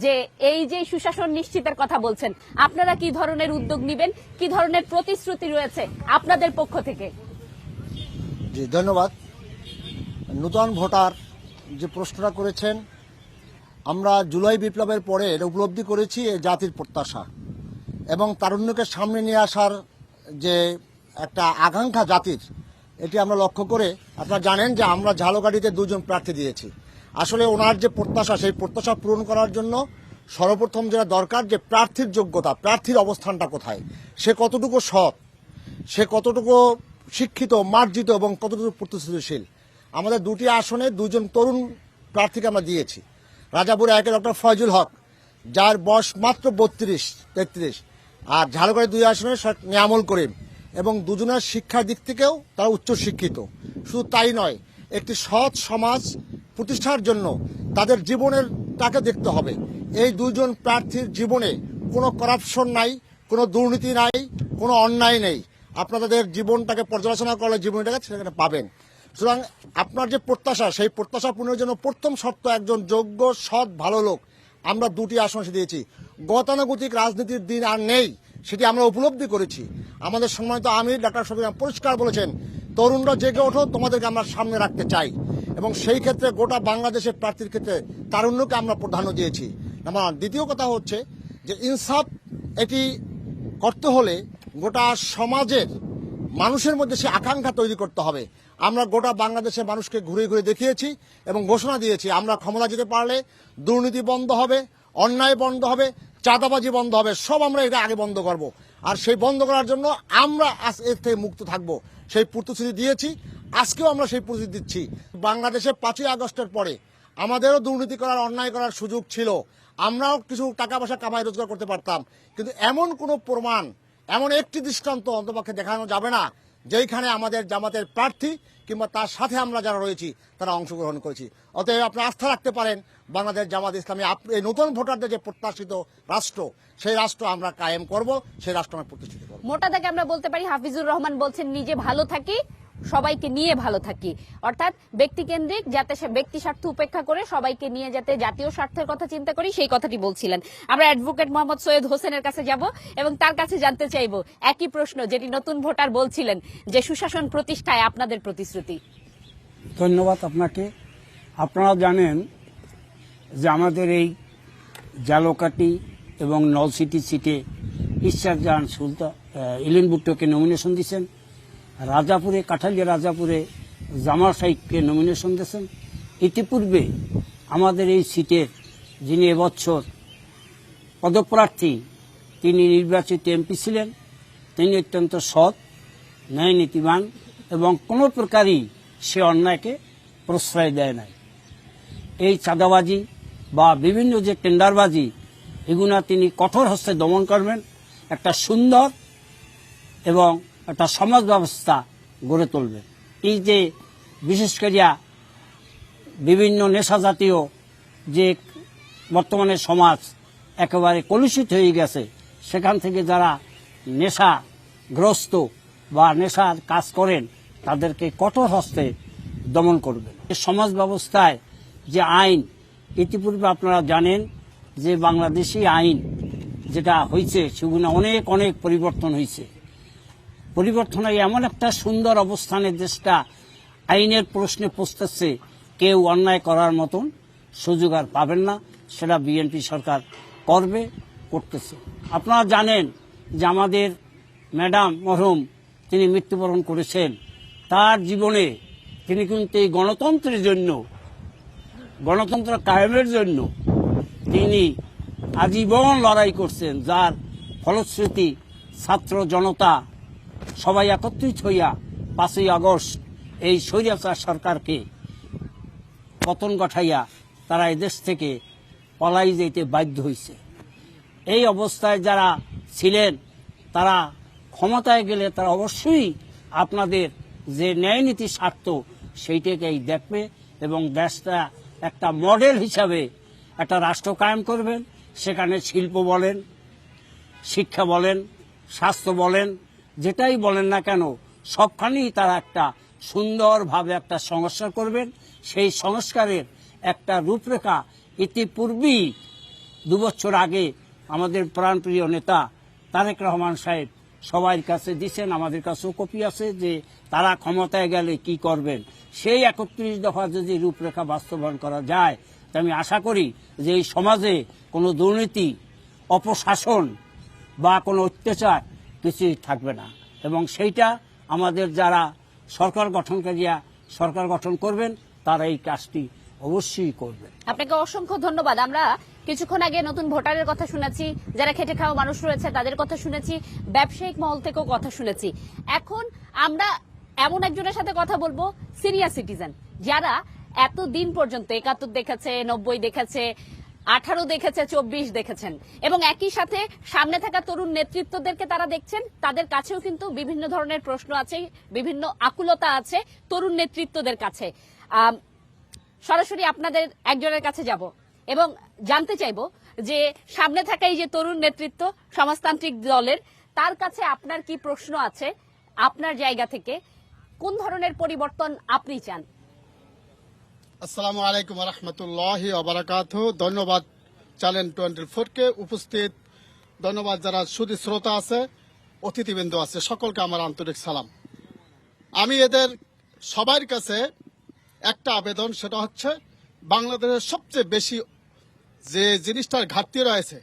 S1: যে এই যে সুশাসন নিশ্চিতের কথা বলছেন, আপনারা কি ধরনের উদ্যোগ নেবেন, কি ধরনের প্রতিশ্রুতি রয়েছে আপনাদের পক্ষ থেকে?
S4: জি ধন্যবাদ। নূতন ভোটার যে প্রশ্নটা করেছেন, আমরা জুলাই বিপ্লবের পরে এটা উপলব্ধি করেছি এই জাতির প্রত্যাশা এবং তারুণ্যকে সামনে নিয়ে আসার যে একটা আকাঙ্ক্ষা জাতির, এটি আমরা লক্ষ্য করে আপনারা জানেন যে আমরা ঝালকাঠিতে 2 জন প্রার্থী দিয়েছি। আসলে ওনার যে প্রত্যাশা, সেই প্রত্যাশা পূরণ করার জন্য সর্বপ্রথম যেটা দরকার যে প্রার্থীর যোগ্যতা, প্রার্থীর অবস্থানটা কোথায়, সে কতটুকু সৎ, সে কতটুকু শিক্ষিত, মার্জিত এবং কতটুকু প্রতিশ্রুতিশীল। আমাদের 2টি আসনে 2 জন তরুণ প্রার্থীকে আমরা দিয়েছি। রাজাপুরে 1 ডক্টর ফয়জুল হক, যার বয়স মাত্র 32-33, আর ঝালকাঠি 2 আসনে নিয়ামুল করিম, এবং দুজনের শিক্ষার দিক থেকেও তারা উচ্চশিক্ষিত। শুধু তাই নয়, একটি সৎ সমাজ প্রতিষ্ঠার জন্য তাদের জীবনের তাকে দেখতে হবে। এই 2 জন প্রার্থীর জীবনে কোনো করাপশন নাই, কোনো দুর্নীতি নাই, কোনো অন্যায় নেই। আপনারা তাদের জীবনটাকে পর্যালোচনা করলে জীবনটাকে সেখানে পাবেন। সুতরাং আপনার যে প্রত্যাশা, সেই প্রত্যাশা পূরণের জন্য প্রথম শর্ত একজন যোগ্য, সৎ, ভালো লোক। আমরা 2টি আসন দিয়েছি। গতানুগতিক রাজনীতির দিন আর নেই, সেটি আমরা উপলব্ধি করেছি। আমাদের সম্মানিত আমির ডাক্তার শফিক পরিষ্কার বলেছেন, তরুণরা জেগে ওঠো, তোমাদেরকে আমরা সামনে রাখতে চাই। এবং সেই ক্ষেত্রে গোটা বাংলাদেশের প্রার্থীর ক্ষেত্রে তারুণ্যকে আমরা প্রাধান্য দিয়েছি। আমার দ্বিতীয় কথা হচ্ছে যে ইনসাফ এটি করতে হলে গোটা সমাজের মানুষের মধ্যে সে আকাঙ্ক্ষা তৈরি করতে হবে। আমরা গোটা বাংলাদেশের মানুষকে ঘুরে ঘুরে দেখিয়েছি এবং ঘোষণা দিয়েছি, আমরা ক্ষমতা যেতে পারলে দুর্নীতি বন্ধ হবে, অন্যায় বন্ধ হবে, চাঁদাবাজি বন্ধ হবে, সব আমরা এটা আগে বন্ধ করব। আর সেই বন্ধ করার জন্য আমরা আজ এর থেকে মুক্ত থাকব, সেই প্রতিশ্রুতি দিয়েছি। আজকেও আমরা সেই প্রতিশ্রুতি দিচ্ছি। বাংলাদেশে 5ই আগস্টের পরে আমাদেরও দুর্নীতি করার, অন্যায় করার সুযোগ ছিল, আমরাও কিছু টাকা পয়সা কামাই রোজগার করতে পারতাম, কিন্তু এমন কোনো প্রমাণ, এমন একটি দৃষ্টান্ত অন্তপক্ষে দেখানো যাবে না যেখানে আমাদের জামাতের প্রার্থী কিংবা তার সাথে আমরা যারা রয়েছি তারা অংশগ্রহণ করেছি। অতএব আপনি আস্থা রাখতে পারেন, বাংলাদেশ জামাত ইসলামী এই নতুন ভোটারদের যে প্রত্যাশিত রাষ্ট্র, সেই রাষ্ট্র আমরা কায়েম করব, সেই রাষ্ট্র আমরা প্রতিষ্ঠিত করব।
S1: মোটা দাগে আমরা বলতে পারি, হাফিজুর রহমান বলছেন নিজে ভালো থাকি, সবাইকে নিয়ে ভালো থাকি, অর্থাৎ ব্যক্তিকেন্দ্রিক, যাতে সে ব্যক্তি স্বার্থ উপেক্ষা করে সবাইকে নিয়ে যাতে জাতীয় স্বার্থের কথা চিন্তা করি, সেই কথাটি বলছিলেন। আমরা অ্যাডভোকেট মোহাম্মদ সৈয়দ হোসেনের কাছে যাব এবং তার কাছে জানতে চাইব একই প্রশ্ন যেটি নতুন ভোটার বলছিলেন, যে সুশাসন প্রতিষ্ঠায় আপনাদের প্রতিশ্রুতি।
S6: ধন্যবাদ আপনাকে। আপনারা জানেন যে আমাদের এই ঝালকাঠি এবং নলছিটি সিটে ঈশ্বর জাহান সুলতান ইলিন ভুট্টোকে নমিনেশন দিয়েছেন, রাজাপুরে, কাঠালিয়া রাজাপুরে জামাল সাহেবকে নমিনেশন দিয়েছেন। ইতিপূর্বে আমাদের এই সিটের যিনি এবছর পদপ্রার্থী, তিনি নির্বাচিত এমপি ছিলেন। তিনি অত্যন্ত সৎ, ন্যায় নীতিবান এবং কোনো প্রকারই সে অন্যায়কে প্রশ্রয় দেয় নাই। এই চাঁদাবাজি বা বিভিন্ন যে টেন্ডারবাজি, এগুলা তিনি কঠোর হস্তে দমন করবেন। একটা সুন্দর এবং একটা সমাজ ব্যবস্থা গড়ে তুলবেন। এই যে বিশেষ করিয়া বিভিন্ন নেশা জাতীয় যে বর্তমানে সমাজ একেবারে কলুষিত হয়ে গেছে, সেখান থেকে যারা নেশাগ্রস্ত বা নেশার কাজ করেন তাদেরকে কঠোর হস্তে দমন করবেন। সমাজ ব্যবস্থায় যে আইন, ইতিপূর্বে আপনারা জানেন যে বাংলাদেশি আইন যেটা হয়েছে, সেগুলো অনেক অনেক পরিবর্তন হয়েছে। পরিবর্তন হয়ে এমন একটা সুন্দর অবস্থানে দেশটা আইনের প্রশ্নে পৌঁছতেছে, কেউ অন্যায় করার মতন সুযোগ আর পাবেন না। সেটা বিএনপি সরকার করতেছে। আপনারা জানেন যে আমাদের ম্যাডাম মরহুম তিনি মৃত্যুবরণ করেছেন। তার জীবনে তিনি কিন্তু এই গণতন্ত্রের জন্য, গণতন্ত্র কায়েমের জন্য তিনি আজীবন লড়াই করছেন, যার ফলশ্রুতি ছাত্র জনতা সবাই একত্রিত হইয়া 5ই আগস্ট এই স্বৈরাচার সরকারকে পতন ঘটাইয়া তারা এদেশ থেকে পলাই যেতে বাধ্য হয়েছে। এই অবস্থায় যারা ছিলেন তারা ক্ষমতায় গেলে তারা অবশ্যই আপনাদের যে ন্যায় নীতি স্বার্থ সেইটাকেই দেখবে এবং দেশটা একটা মডেল হিসাবে একটা রাষ্ট্র কায়েম করবেন। সেখানে শিল্প বলেন, শিক্ষা বলেন, স্বাস্থ্য বলেন, যেটাই বলেন না কেন সবখানেই তারা একটা সুন্দরভাবে একটা সংস্কার করবেন। সেই সংস্কারের একটা রূপরেখা ইতিপূর্বেই 2 বছর আগে আমাদের প্রাণপ্রিয় নেতা তারেক রহমান সাহেব সবার কাছে দিচ্ছেন, আমাদের কাছেও কপি আছে, যে তারা ক্ষমতায় গেলে কি করবেন। সেই 31 দফা যদি রূপরেখা বাস্তবায়ন করা যায়, তা আমি আশা করি যে এই সমাজে কোনো দুর্নীতি, অপশাসন বা কোনো অত্যাচার কিছুই থাকবে না। এবং সেইটা আমাদের যারা সরকার গঠনকারীরা সরকার গঠন করবেন তারা এই কাজটি অবশ্যই করবেন।
S1: আপনাকে অসংখ্য ধন্যবাদ। আমরা কিছুক্ষণ আগে নতুন ভোটারের কথা শুনেছি, যারা খেটে খাওয়া মানুষ রয়েছে তাদের কথা শুনেছি, ব্যবসায়িক মহল থেকেও কথা শুনেছি। এখন আমরা এমন একজনের সাথে কথা বলবো, সিনিয়র সিটিজেন, যারা এতদিন পর্যন্ত 71 দেখেছে, 90 দেখেছে, 18 দেখেছে, 24 দেখেছেন, এবং একই সাথে সামনে থাকা তরুণ নেতৃত্বদেরকে তারা দেখছেন। তাদের কাছেও কিন্তু বিভিন্ন ধরনের প্রশ্ন আছে, বিভিন্ন আকুলতা আছে তরুণ নেতৃত্বদের কাছে। সরাসরি আপনাদের একজনের কাছে যাব এবং জানতে চাইবো যে সামনে থাকা এই যে তরুণ নেতৃত্ব সমাজতান্ত্রিক দলের, তার কাছে আপনার কি প্রশ্ন আছে, আপনার জায়গা থেকে কোন ধরনের পরিবর্তন আপনি চান?
S10: আসসালামু আলাইকুম রহমতুল্লাহি ওয়া ধন্যবাদ চ্যানেল 24-কে উপস্থিত, ধন্যবাদ যারা সুধী শ্রোতা আছে, অতিথিবৃন্দ আছে, সকলকে আমার আন্তরিক সালাম। আমি এদের সবার কাছে একটা আবেদন, সেটা হচ্ছে বাংলাদেশের সবচেয়ে বেশি যে জিনিসটার ঘাটতি রয়েছে,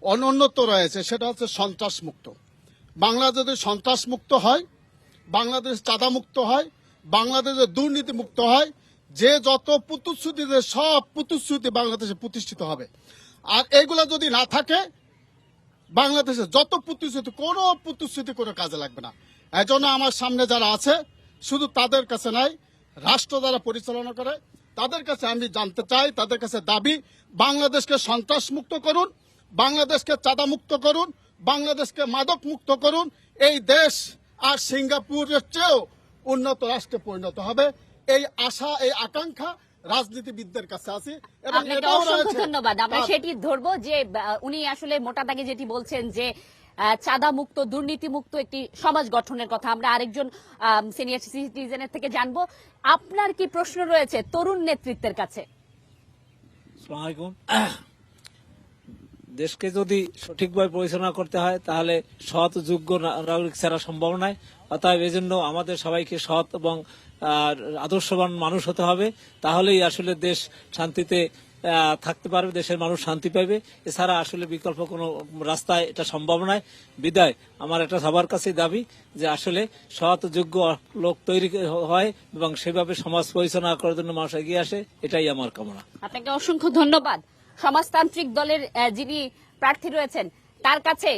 S10: অনুন্নত রয়েছে, সেটা হচ্ছে সন্ত্রাস মুক্ত। বাংলাদেশ যদি সন্ত্রাস মুক্ত হয়, বাংলাদেশ চাঁদা মুক্ত হয়, বাংলাদেশের দুর্নীতি মুক্ত হয়, যে যত প্রতিশ্রুতি, সব প্রতিশ্রুতি বাংলাদেশে প্রতিষ্ঠিত হবে। আর এইগুলা যদি না থাকে, বাংলাদেশে যত প্রতিশ্রুতি, কোনো প্রতিশ্রুতি কোনো কাজে লাগবে না। এজন্য আমার সামনে যারা আছে, শুধু তাদের কাছে নাই, রাষ্ট্র যারা পরিচালনা করে তাদের কাছে আমি জানতে চাই, তাদের কাছে দাবি, বাংলাদেশকে সন্ত্রাস মুক্ত করুন, বাংলাদেশকে চাঁদা মুক্ত করুন, বাংলাদেশকে মাদক মুক্ত করুন। এই দেশ আর সিঙ্গাপুরের চেয়েও উন্নত রাষ্ট্রে পরিণত হবে, এই আশা, এই আকাঙ্ক্ষা রাজনীতিবিদদের কাছে আছে। এবং
S1: আপনাকে
S10: এটাও
S1: অসংখ্য
S10: রয়েছে
S1: ধন্যবাদ। আমরা সেটি ধরবো যে উনি আসলে মোটা দাগে যেটি বলছেন যে চাঁদা মুক্ত, দুর্নীতি মুক্ত একটি সমাজ গঠনের কথা। আমরা আরেকজন সিনিয়র সিটিজেনের থেকে জানবো, আপনার কি প্রশ্ন রয়েছে তরুণ নেতৃত্বের কাছে?
S11: আসসালামু আলাইকুম। দেশকে যদি সঠিকভাবে পরিচালনা করতে হয় তাহলে সৎ যোগ্য নাগরিক ছাড়া সম্ভব নয়। অতএব এজন্য আমাদের সবাইকে সৎ এবং আদর্শবান মানুষ হতে হবে, তাহলেই আসলে দেশ শান্তিতে থাকতে পারবে, দেশের মানুষ শান্তি পাবে। এছাড়া আসলে বিকল্প কোনো রাস্তায় এটা সম্ভব নয়। বিদায় আমার একটা সবার কাছে দাবি যে আসলে সৎ যোগ্য লোক তৈরি হয় এবং সেভাবে সমাজ পরিচালনা করার জন্য মানুষ এগিয়ে আসে, এটাই আমার কামনা।
S1: আপনাকে অসংখ্য ধন্যবাদ। সমাজতান্ত্রিক দলের যিনি প্রার্থী রয়েছেন তার কাছে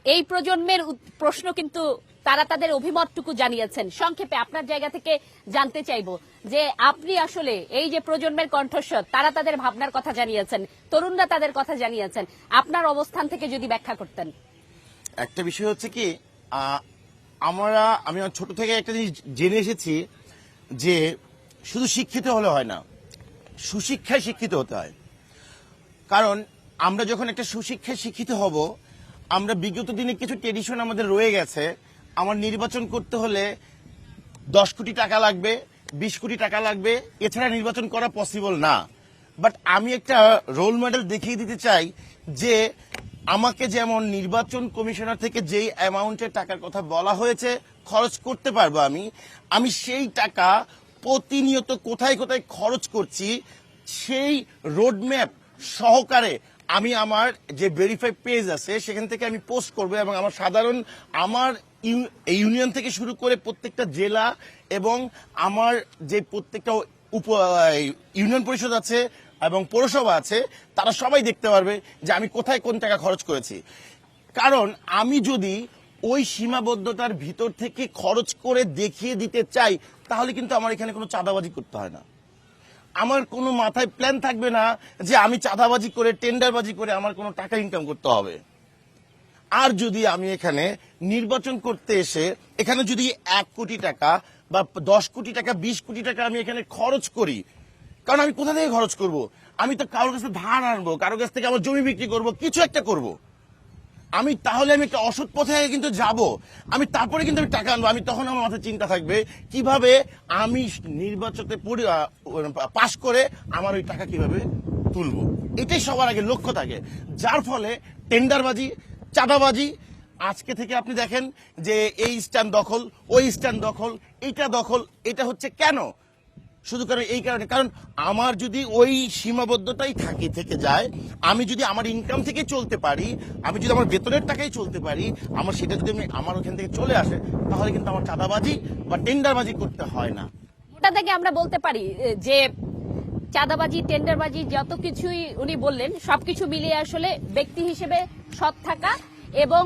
S1: এই প্রজন্মের প্রশ্ন কিন্তু তারা তাদের অভিমতটুকু জানিয়েছেন। সংক্ষেপে আপনার জায়গা থেকে জানতে চাইবো যে আপনি আসলে এই যে প্রজন্মের কণ্ঠস্বর, তারা তাদের ভাবনার কথা জানিয়েছেন, তরুণরা তাদের কথা জানিয়েছেন, আপনার অবস্থান থেকে যদি ব্যাখ্যা করতেন।
S8: একটা বিষয় হচ্ছে কি, আমি ছোট থেকে একটা জিনিস জেনে এসেছি যে শুধু শিক্ষিত হলে হয় না, সুশিক্ষায় শিক্ষিত হতে হয়। কারণ আমরা যখন একটা সুশিক্ষায় শিক্ষিত হব, আমরা বিগত দিনে কিছু ট্রেডিশন আমাদের রয়ে গেছে। আমার নির্বাচন করতে হলে 10 কোটি টাকা লাগবে, 20 কোটি টাকা লাগবে, এছাড়া নির্বাচন করা পসিবল না। বাট আমি একটা রোল মডেল দেখিয়ে দিতে চাই যে আমাকে যেমন নির্বাচন কমিশনার থেকে যেই অ্যামাউন্টের টাকার কথা বলা হয়েছে খরচ করতে পারবো, আমি সেই টাকা প্রতিনিয়ত কোথায় কোথায় খরচ করছি সেই রোডম্যাপ সহকারে আমি আমার যে ভেরিফাই পেজ আছে সেখান থেকে আমি পোস্ট করবো, এবং আমার ইউনিয়ন থেকে শুরু করে প্রত্যেকটা জেলা এবং আমার যে প্রত্যেকটা ইউনিয়ন পরিষদ আছে এবং পৌরসভা আছে, তারা সবাই দেখতে পারবে যে আমি কোথায় কোন টাকা খরচ করেছি। কারণ আমি যদি ওই সীমাবদ্ধতার ভিতর থেকে খরচ করে দেখিয়ে দিতে চাই, তাহলে কিন্তু আমার এখানে কোনো চাঁদাবাজি করতে হয় না। আমার কোনো মাথায় প্ল্যান থাকবে না যে আমি চাঁদাবাজি করে, টেন্ডারবাজি করে আমার কোনো টাকা ইনকাম করতে হবে। আর যদি আমি এখানে নির্বাচন করতে এসে এখানে যদি 1 কোটি টাকা বা 10 কোটি টাকা 20 কোটি টাকা আমি এখানে খরচ করি, কারণ আমি কোথা থেকে খরচ করব? আমি তো কারোর কাছে ধার আনবো, কারোর কাছ থেকে আমার জমি বিক্রি করব, কিছু একটা করব। আমি একটা অসৎ পথে কিন্তু যাব, আমি তারপরে কিন্তু আমি টাকা আনবো। আমি তখন আমার মাথায় চিন্তা থাকবে কিভাবে আমি নির্বাচনে পাশ করে আমার ওই টাকা কিভাবে তুলবো, এটাই সবার আগে লক্ষ্য থাকে। যার ফলে টেন্ডারবাজি, চাঁদাবাজি, আজকে থেকে আপনি দেখেন যে এই স্ট্যান্ড দখল, ওই স্ট্যান্ড দখল, এইটা দখল, এটা হচ্ছে কেন? শুধু কারণ এই কারণে, কারণ আমার যদি ওই সীমাবদ্ধতাই থেকে যায়, আমি যদি আমার ইনকাম থেকে চলতে পারি, আমি যদি আমার বেতনের টাকায় চলতে পারি, আমার সেটা যদি আমার ওখান থেকে চলে আসে, তাহলে কিন্তু আমার চাঁদাবাজি বা টেন্ডারবাজি করতে হয় না।
S1: ওটা থেকে আমরা বলতে পারি যে চাঁদাবাজি, টেন্ডারবাজি যত কিছুই উনি বললেন, সবকিছু মিলিয়ে আসলে ব্যক্তি হিসেবে সৎ থাকা এবং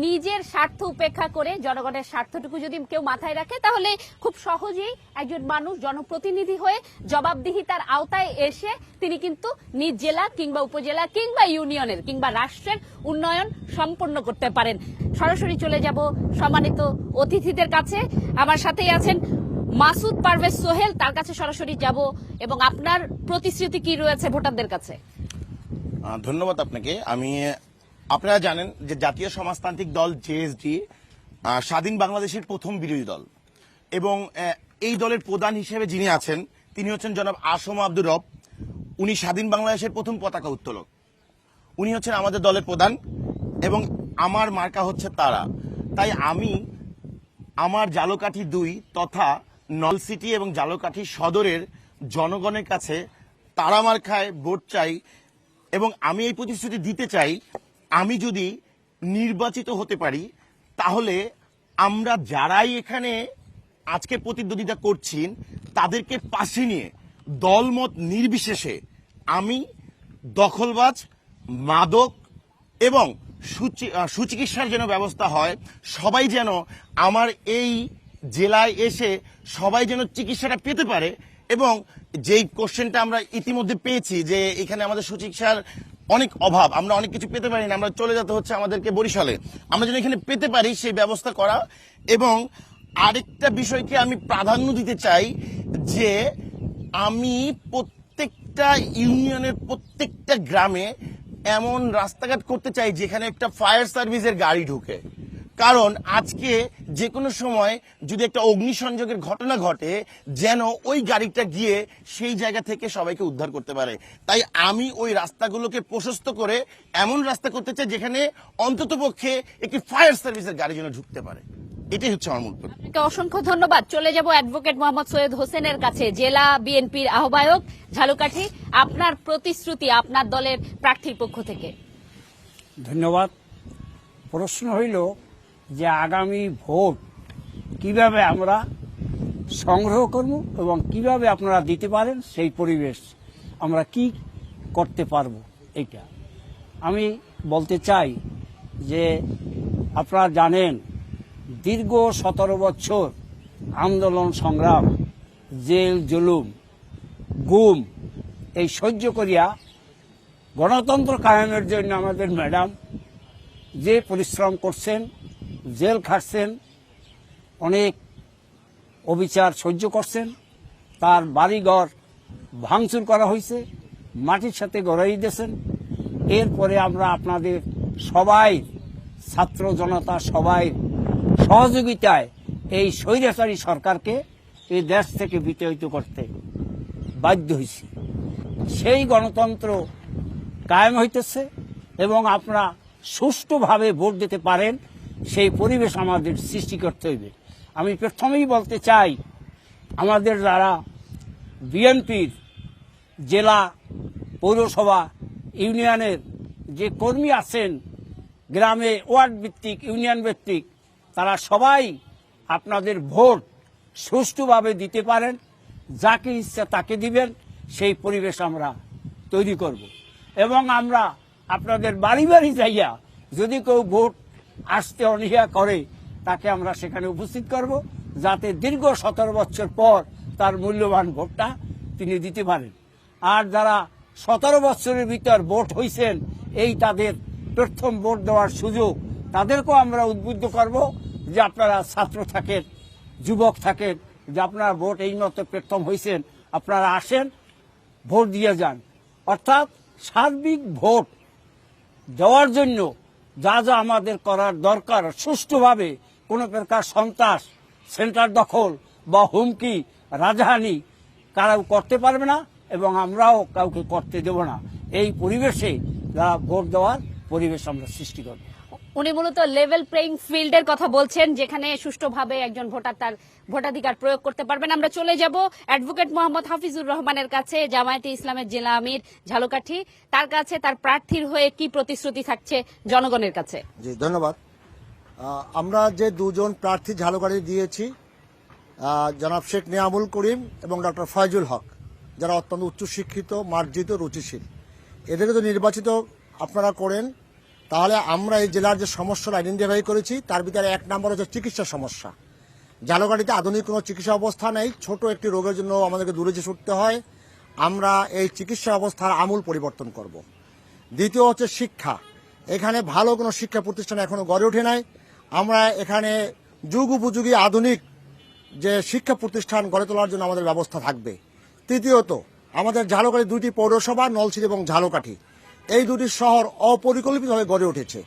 S1: নিজের স্বার্থ উপেক্ষা করে জনগণের স্বার্থটুকু যদি কেউ মাথায় রাখে, তাহলে খুব সহজেই একজন মানুষ জনপ্রতিনিধি হয়ে জবাবদিহিতার আওতায় এসে তিনি কিন্তু নিজ জেলা কিংবা উপজেলা কিংবা ইউনিয়নের কিংবা রাষ্ট্রের উন্নয়ন সম্পন্ন করতে পারেন। সরাসরি চলে যাব সম্মানিত অতিথিদের কাছে। আমার সাথেই আছেন মাসুদ পারভেজ সোহেল, তার কাছে সরাসরি যাব এবং আপনার প্রতিশ্রুতি কি রয়েছে ভোটারদের কাছে?
S8: ধন্যবাদ আপনাকে। আপনারা জানেন যে জাতীয় সমাজতান্ত্রিক দল জেএসডি স্বাধীন বাংলাদেশের প্রথম বিরোধী দল, এবং এই দলের প্রধান হিসেবে যিনি আছেন তিনি হচ্ছেন জনাব আসম আব্দুর রব। উনি স্বাধীন বাংলাদেশের প্রথম পতাকা উত্তোলক, উনি হচ্ছেন আমাদের দলের প্রধান এবং আমার মার্কা হচ্ছে তারা। তাই আমি আমার ঝালকাঠি 2 তথা নলসিটি এবং ঝালকাঠি সদরের জনগণের কাছে তারা মার্কায় ভোট চাই, এবং আমি এই প্রতিশ্রুতি দিতে চাই, আমি যদি নির্বাচিত হতে পারি তাহলে আমরা যারাই এখানে আজকে প্রতিদ্বন্দ্বিতা করছেন তাদেরকে পাশে নিয়ে দলমত নির্বিশেষে আমি দখলবাজ, মাদক এবং সুচিকিৎসার যেন ব্যবস্থা হয়, সবাই যেন আমার এই জেলায় এসে সবাই যেন চিকিৎসাটা পেতে পারে। এবং যেই কোশ্চেনটা আমরা ইতিমধ্যে পেয়েছি যে এখানে আমাদের সুচিকিৎসার অনেক অভাব, আমরা অনেক কিছু পেতে পারি না, আমরা চলে যেতে হচ্ছে আমাদেরকে বরিশালে, আমরা যেন এখানে পেতে পারি সেই ব্যবস্থা করা। এবং আরেকটা বিষয়কে আমি প্রাধান্য দিতে চাই যে আমি প্রত্যেকটা ইউনিয়নের প্রত্যেকটা গ্রামে এমন রাস্তাঘাট করতে চাই যেখানে একটা ফায়ার সার্ভিসের গাড়ি ঢুকে, কারণ আজকে যে কোনো সময় যদি একটা অগ্নিসংযোগের ঘটনা ঘটে যেন ওই গাড়িটা গিয়ে সেই জায়গা থেকে সবাইকে উদ্ধার করতে পারে। তাই আমি ওই রাস্তাগুলোকে প্রশস্ত করে এমন রাস্তা করতে চাই যেখানে অন্ততপক্ষে একটি ফায়ার সার্ভিসের গাড়ি যেন ঢুকতে পারে। এটাই হচ্ছে আমার মূল।
S1: আপনাকে অসংখ্য ধন্যবাদ। চলে যাব অ্যাডভোকেট মোহাম্মদ সৈয়দ হোসেনের কাছে, জেলা বিএনপির আহ্বায়ক ঝালকাঠি। আপনার প্রতিশ্রুতি আপনার দলের প্রার্থীর পক্ষ থেকে।
S6: ধন্যবাদ। প্রশ্ন হইল যে আগামী ভোট কিভাবে আমরা সংগ্রহ করব এবং কিভাবে আপনারা দিতে পারেন সেই পরিবেশ আমরা কি করতে পারব। এইটা আমি বলতে চাই যে আপনারা জানেন দীর্ঘ 17 বছর আন্দোলন সংগ্রাম, জেল জুলুম, গুম এই সহ্য করিয়া গণতন্ত্র কায়েমের জন্য আমাদের ম্যাডাম যে পরিশ্রম করছেন, জেল খাটছেন, অনেক অবিচার সহ্য করছেন, তার বাড়িঘর ভাঙচুর করা হয়েছে, মাটির সাথে গড়াই দিয়েছেন। এরপরে আমরা আপনাদের সবাই ছাত্র জনতা সবাই সহযোগিতায় এই স্বৈরাচারী সরকারকে এই দেশ থেকে বিতাড়িত করতে বাধ্য হয়েছি। সেই গণতন্ত্র কায়েম হইতেছে এবং আপনারা সুষ্ঠুভাবে ভোট দিতে পারেন সেই পরিবেশ আমাদের সৃষ্টি করতে হইবে। আমি প্রথমেই বলতে চাই আমাদের যারা বিএনপির জেলা, পৌরসভা, ইউনিয়নের যে কর্মী আছেন, গ্রামে ওয়ার্ড ভিত্তিক, ইউনিয়ন ভিত্তিক, তারা সবাই আপনাদের ভোট সুষ্ঠুভাবে দিতে পারেন, যাকে ইচ্ছা তাকে দিবেন, সেই পরিবেশ আমরা তৈরি করব। এবং আমরা আপনাদের বাড়ি বাড়ি যাইয়া যদি কেউ ভোট আসতে অনীহা করে তাকে আমরা সেখানে উপস্থিত করব, যাতে দীর্ঘ 17 বছর পর তার মূল্যবান ভোটটা তিনি দিতে পারেন। আর যারা 17 বছরের ভিতর ভোট হয়েছেন, এই তাদের প্রথম ভোট দেওয়ার সুযোগ তাদেরকেও আমরা উদ্বুদ্ধ করব যে আপনারা ছাত্র থাকেন, যুবক থাকেন, যে আপনারা ভোট এই মতো প্রথম হয়েছেন, আপনারা আসেন, ভোট দিয়ে যান। অর্থাৎ সার্বিক ভোট দেওয়ার জন্য যা যা আমাদের করার দরকার, সুষ্ঠুভাবে কোনো প্রকার সন্ত্রাস, সেন্টার দখল বা হুমকি, রাজহানি কারো করতে পারবে না এবং আমরাও কাউকে করতে দেব না। এই পরিবেশে যারা ভোট দেওয়ার পরিবেশ আমরা সৃষ্টি করব।
S1: উনি মূলত লেভেল প্লেইং ফিল্ডের কথা বলছেন, যেখানে সুষ্ঠুভাবে একজন ভোটার তার ভোটাধিকার প্রয়োগ করতে পারবেন। আমরা চলে যাব অ্যাডভোকেট মোহাম্মদ হাফিজুর রহমানের কাছে, জামায়াতে ইসলামের জেলা আমির ঝালকাঠি। তার কাছে তার প্রার্থীর হয়ে কি প্রতিশ্রুতি থাকছে জনগণের কাছে?
S4: জি ধন্যবাদ। আমরা যে দুজন প্রার্থী ঝালকাঠি দিয়েছি, জনাব শেখ নিয়ামুল করিম এবং ডক্টর ফয়জুল হক, যারা অত্যন্ত উচ্চশিক্ষিত, মার্জিত, রুচিশীল, এদেরকে যদি নির্বাচিত আপনারা করেন তাহলে আমরা এই জেলার যে সমস্যাটা আইডেন্টিফাই করেছি তার ভিতরে এক নম্বর হচ্ছে চিকিৎসা সমস্যা। ঝালকাঠিতে আধুনিক কোনো চিকিৎসা অবস্থা নেই, ছোট একটি রোগের জন্য আমাদেরকে দূরে যে ছুটতে হয়। আমরা এই চিকিৎসা অবস্থার আমূল পরিবর্তন করব। দ্বিতীয় হচ্ছে শিক্ষা, এখানে ভালো কোনো শিক্ষা প্রতিষ্ঠান এখনো গড়ে ওঠে নাই। আমরা এখানে যুগ উপযোগী আধুনিক যে শিক্ষা প্রতিষ্ঠান গড়ে তোলার জন্য আমাদের ব্যবস্থা থাকবে। তৃতীয়ত, আমাদের ঝালকাঠি দুটি পৌরসভা, নলছিটি এবং ঝালকাঠি, এই দুটি শহর অপরিকল্পিতভাবে গড়ে উঠেছে।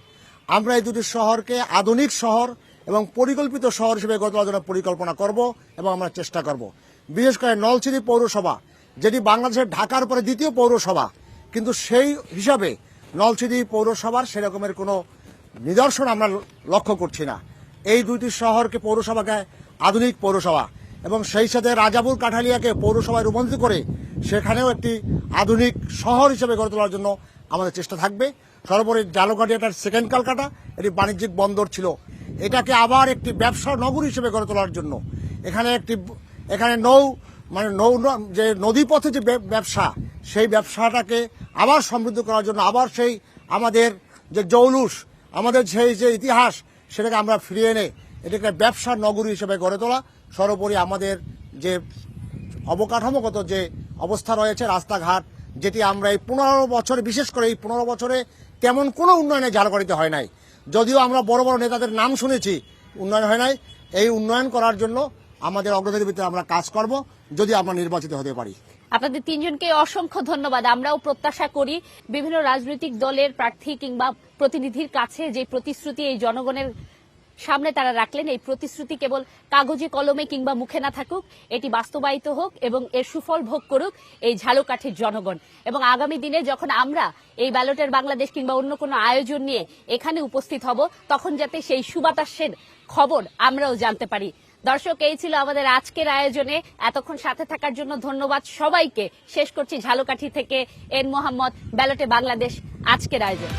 S4: আমরা এই দুটি শহরকে আধুনিক শহর এবং পরিকল্পিত শহর হিসেবে গড়ে তোলার জন্য পরিকল্পনা করব এবং আমরা চেষ্টা করব। বিশেষ করে নলছিটি পৌরসভা, যেটি বাংলাদেশের ঢাকার পরে দ্বিতীয় পৌরসভা, কিন্তু সেই হিসাবে নলছিটি পৌরসভার সেরকমের কোনো নিদর্শন আমরা লক্ষ্য করছি না। এই দুইটি শহরকে, পৌরসভাকে আধুনিক পৌরসভা এবং সেই সাথে রাজাপুর কাঠালিয়াকে পৌরসভায় রূপান্তরিত করে সেখানেও একটি আধুনিক শহর হিসেবে গড়ে তোলার জন্য আমাদের চেষ্টা থাকবে। সর্বোপরি ঝালকাঠি একটা সেকেন্ড ক্যালকাটা, এটি বাণিজ্যিক বন্দর ছিল, এটাকে আবার একটি ব্যবসা নগরী হিসেবে গড়ে তোলার জন্য এখানে যে নদীপথে যে ব্যবসা, সেই ব্যবসাটাকে আবার সমৃদ্ধ করার জন্য, আবার সেই আমাদের যে জৌলুস, আমাদের সেই যে ইতিহাস, সেটাকে আমরা ফিরিয়ে এনে এটাকে ব্যবসা নগরী হিসেবে গড়ে তোলা। সর্বোপরি আমাদের যে অবকাঠামোগত যে অবস্থা রয়েছে, রাস্তাঘাট, যেটি আমরা এই 15 বছরে, বিশেষ করে এই 15 বছরে তেমন কোনো উন্নয়নে ঝালকাঠিতে হয় নাই। যদিও আমরা বড় বড় নেতাদের নাম শুনেছি, উন্নয়ন হয় নাই। এই উন্নয়ন করার জন্য আমাদের অগ্রগতির ভিত্তিতে আমরা কাজ করব, যদি আমরা নির্বাচিত হতে পারি।
S1: আপনাদের তিনজনকে অসংখ্য ধন্যবাদ। আমরাও প্রত্যাশা করি বিভিন্ন রাজনৈতিক দলের প্রার্থী কিংবা প্রতিনিধির কাছে যে প্রতিশ্রুতি এই জনগণের সামনে তারা রাখলেন, এই প্রতিশ্রুতি কেবল কাগজে কলমে কিংবা মুখে না থাকুক, এটি বাস্তবায়িত হোক এবং এর সুফল ভোগ করুক এই ঝালকাঠির জনগণ। এবং আগামী দিনে যখন আমরা এই ব্যালটের বাংলাদেশ কিংবা অন্য কোনো আয়োজন নিয়ে এখানে উপস্থিত হব, তখন যাতে সেই সুবাতাসের খবর আমরাও জানতে পারি। দর্শক, এই ছিল আমাদের আজকের আয়োজনে। এতক্ষণ সাথে থাকার জন্য ধন্যবাদ সবাইকে। শেষ করছি ঝালকাঠি থেকে এন মোহাম্মদ, ব্যালটে বাংলাদেশ আজকের আয়োজন।